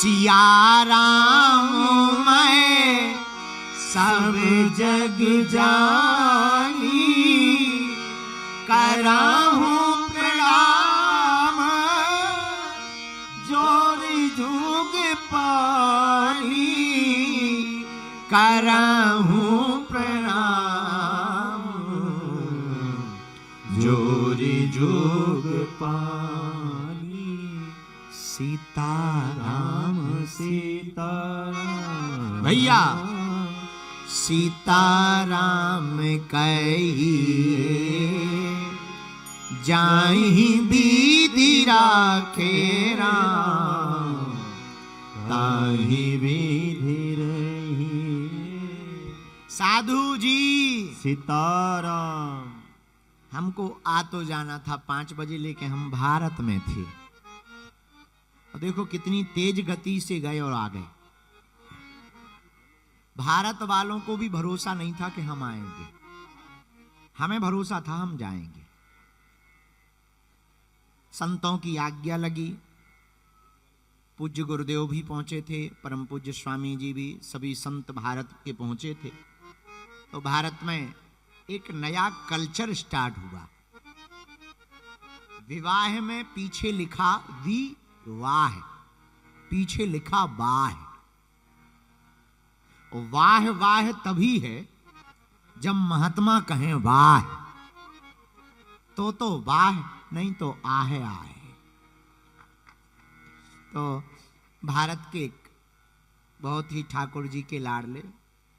सिया राम मैं सब जग जानी, कराहूं प्रणाम जोर जुग पानी, कराहूं प्रणाम जोर जुग पानी। सीताराम सीताराम भैया सीताराम कहिए, जाहि विधि राखे राम, ताहि विधि रहिए। साधु जी सीताराम। हमको आ तो जाना था 5 बजे, लेके हम भारत में थे। और देखो कितनी तेज गति से गए और आ गए। भारत वालों को भी भरोसा नहीं था कि हम आएंगे, हमें भरोसा था हम जाएंगे। संतों की आज्ञा लगी, पूज्य गुरुदेव भी पहुंचे थे, परम पूज्य स्वामी जी भी, सभी संत भारत के पहुंचे थे। तो भारत में एक नया कल्चर स्टार्ट हुआ। विवाह में पीछे लिखा विवाह, पीछे वाह है। वाह वाह तभी है जब महात्मा कहें वाह, तो वाह, नहीं तो आहे आहे। तो भारत के बहुत ही ठाकुर जी के लाडले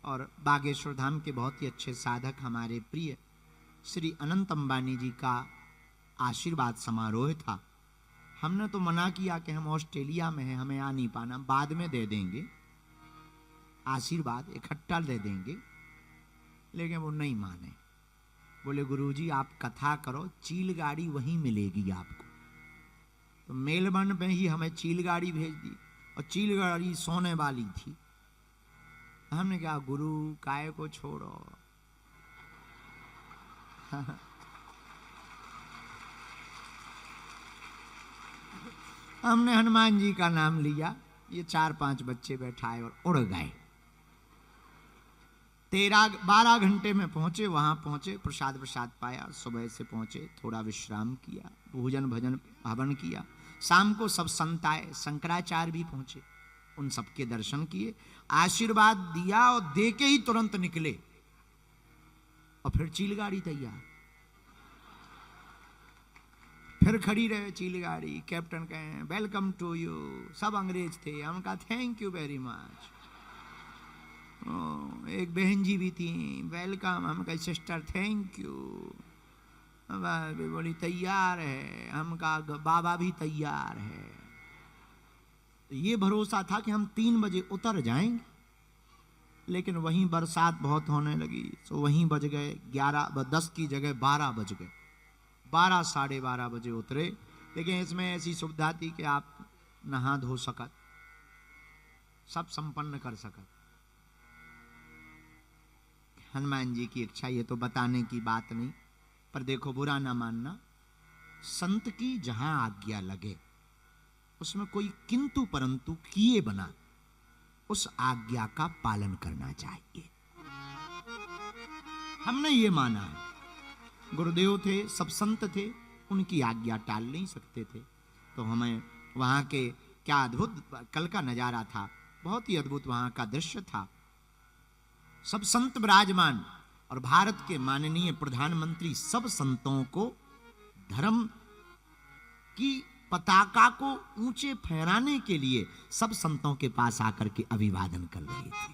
और बागेश्वर धाम के बहुत ही अच्छे साधक हमारे प्रिय श्री अनंत अंबानी जी का आशीर्वाद समारोह था। हमने तो मना किया कि हम ऑस्ट्रेलिया में हैं, हमें आ नहीं पाना, बाद में दे देंगे आशीर्वाद, इकट्ठा दे देंगे। लेकिन वो नहीं माने, बोले गुरुजी आप कथा करो, चील गाड़ी वहीं मिलेगी आपको। तो मेलबर्न में ही हमें चील गाड़ी भेज दी, और चील गाड़ी सोने वाली थी। हमने कहा गुरु काय को छोड़ो। हमने हनुमान जी का नाम लिया, ये 4-5 बच्चे बैठाए और उड़ गए। 13-12 घंटे में पहुंचे, वहां पहुंचे, प्रसाद पाया, सुबह से पहुंचे, थोड़ा विश्राम किया, भोजन भजन हवन किया। शाम को सब संत आए, शंकराचार्य भी पहुंचे, उन सबके दर्शन किए, आशीर्वाद दिया और दे के ही तुरंत निकले। और फिर चीलगाड़ी तैयार, फिर खड़ी रहे चीलगाड़ी। कैप्टन कहे वेलकम टू यू, सब अंग्रेज थे। हम कहा थैंक यू वेरी मच। एक बहन जी भी थी, वेलकम। हम कहा सिस्टर थैंक यू। बोली तैयार है। हम कहा बाबा भी तैयार है। तो ये भरोसा था कि हम 3 बजे उतर जाएंगे, लेकिन वहीं बरसात बहुत होने लगी। तो वहीं बज गए 10 की जगह 12 बज गए। 12 साढ़े 12 बजे उतरे। लेकिन इसमें ऐसी सुविधा थी कि आप नहा धो सकत, सब संपन्न कर सकत। हनुमान जी की इच्छा, ये तो बताने की बात नहीं, पर देखो बुरा ना मानना, संत की जहां आज्ञा लगे उसमें कोई किंतु परंतु किए बना उस आज्ञा का पालन करना चाहिए। हमने ये माना है, गुरुदेव थे, सब संत थे, उनकी आज्ञा टाल नहीं सकते थे। तो हमें वहां के क्या अद्भुत कल का नजारा था, बहुत ही अद्भुत वहां का दृश्य था। सब संत विराजमान और भारत के माननीय प्रधानमंत्री सब संतों को धर्म की पताका को ऊंचे फहराने के लिए सब संतों के पास आकर के अभिवादन कर रहे थे।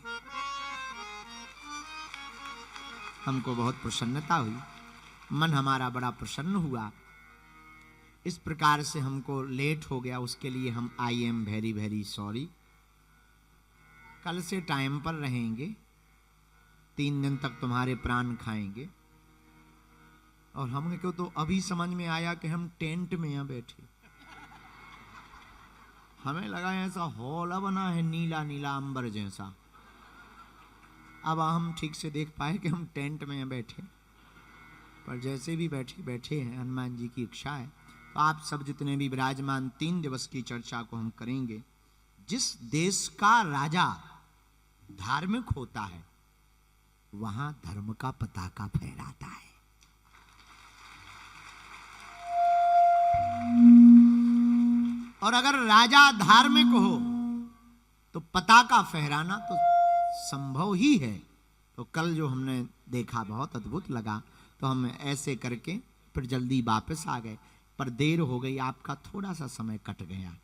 हमको बहुत प्रसन्नता हुई, मन हमारा बड़ा प्रसन्न हुआ। इस प्रकार से हमको लेट हो गया, उसके लिए हम I am very very sorry. कल से टाइम पर रहेंगे, 3 दिन तक तुम्हारे प्राण खाएंगे। और हमको तो अभी समझ में आया कि हम टेंट में यहाँ बैठे। हमें लगा ऐसा हॉल बना है नीला नीला अंबर जैसा। अब हम ठीक से देख पाए कि हम टेंट में बैठे, पर जैसे भी बैठे हैं, हनुमान जी की इच्छा है। तो आप सब जितने भी विराजमान, 3 दिवस की चर्चा को हम करेंगे। जिस देश का राजा धार्मिक होता है वहां धर्म का पताका फहराता है। और अगर राजा धार्मिक हो तो पताका फहराना तो संभव ही है। तो कल जो हमने देखा बहुत अद्भुत लगा, तो हम ऐसे करके फिर जल्दी वापस आ गए, पर देर हो गई, आपका थोड़ा सा समय कट गया।